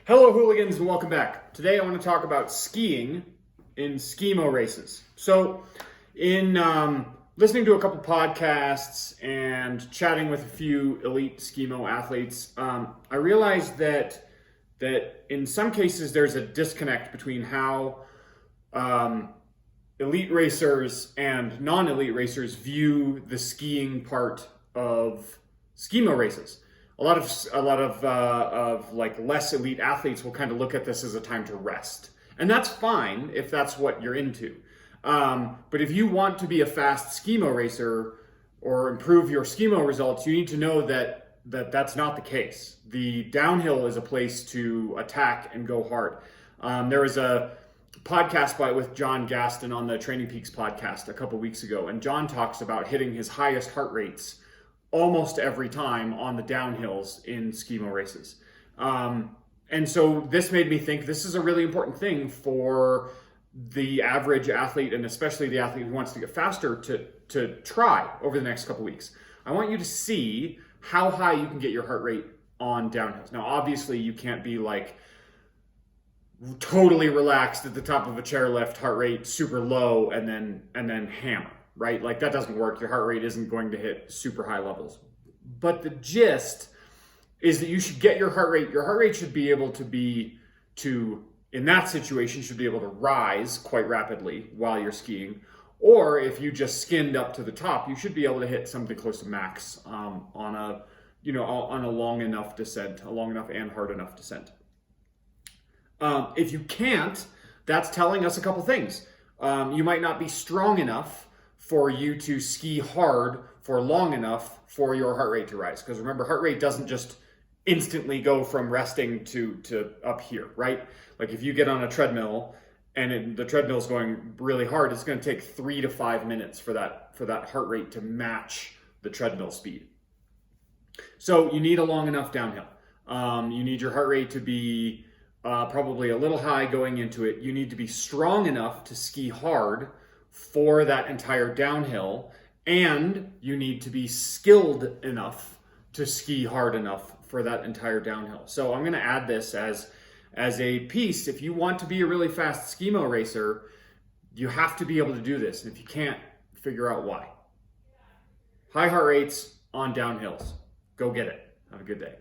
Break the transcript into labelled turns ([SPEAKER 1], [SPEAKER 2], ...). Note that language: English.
[SPEAKER 1] Hello hooligans and welcome back. Today I want to talk about skiing in skimo races. So in listening to a couple podcasts and chatting with a few elite skimo athletes, I realized that in some cases there's a disconnect between how elite racers and non-elite racers view the skiing part of skimo races. A lot of like less elite athletes will kind of look at this as a time to rest, and that's fine if that's what you're into. But if you want to be a fast skimo racer or improve your skimo results, you need to know that's not the case. The downhill is a place to attack and go hard. There was a podcast with John Gaston on the Training Peaks podcast a couple weeks ago, and John talks about hitting his highest heart rates almost every time on the downhills in skimo races. And so this made me think this is a really important thing for the average athlete, and especially the athlete who wants to get faster, to try over the next couple weeks. I want you to see how high you can get your heart rate on downhills. Now, obviously, you can't be like totally relaxed at the top of a chairlift, heart rate super low, and then hammer. Right? Like that doesn't work. Your heart rate isn't going to hit super high levels. But the gist is that you should get your heart rate should be able to, in that situation, should be able to rise quite rapidly while you're skiing. Or if you just skinned up to the top, you should be able to hit something close to max on a long enough descent, a long enough and hard enough descent. If you can't, that's telling us a couple things. You might not be strong enough for you to ski hard for long enough for your heart rate to rise. Because remember, heart rate doesn't just instantly go from resting to up here, right? Like if you get on a treadmill and the treadmill's going really hard, it's going to take 3 to 5 minutes for that heart rate to match the treadmill speed. So you need a long enough downhill. You need your heart rate to be probably a little high going into it. You need to be strong enough to ski hard for that entire downhill, and you need to be skilled enough to ski hard enough for that entire downhill. So I'm going to add this as a piece. If you want to be a really fast skimo racer, you have to be able to do this. And if you can't, figure out why. High heart rates on downhills. Go get it. Have a good day.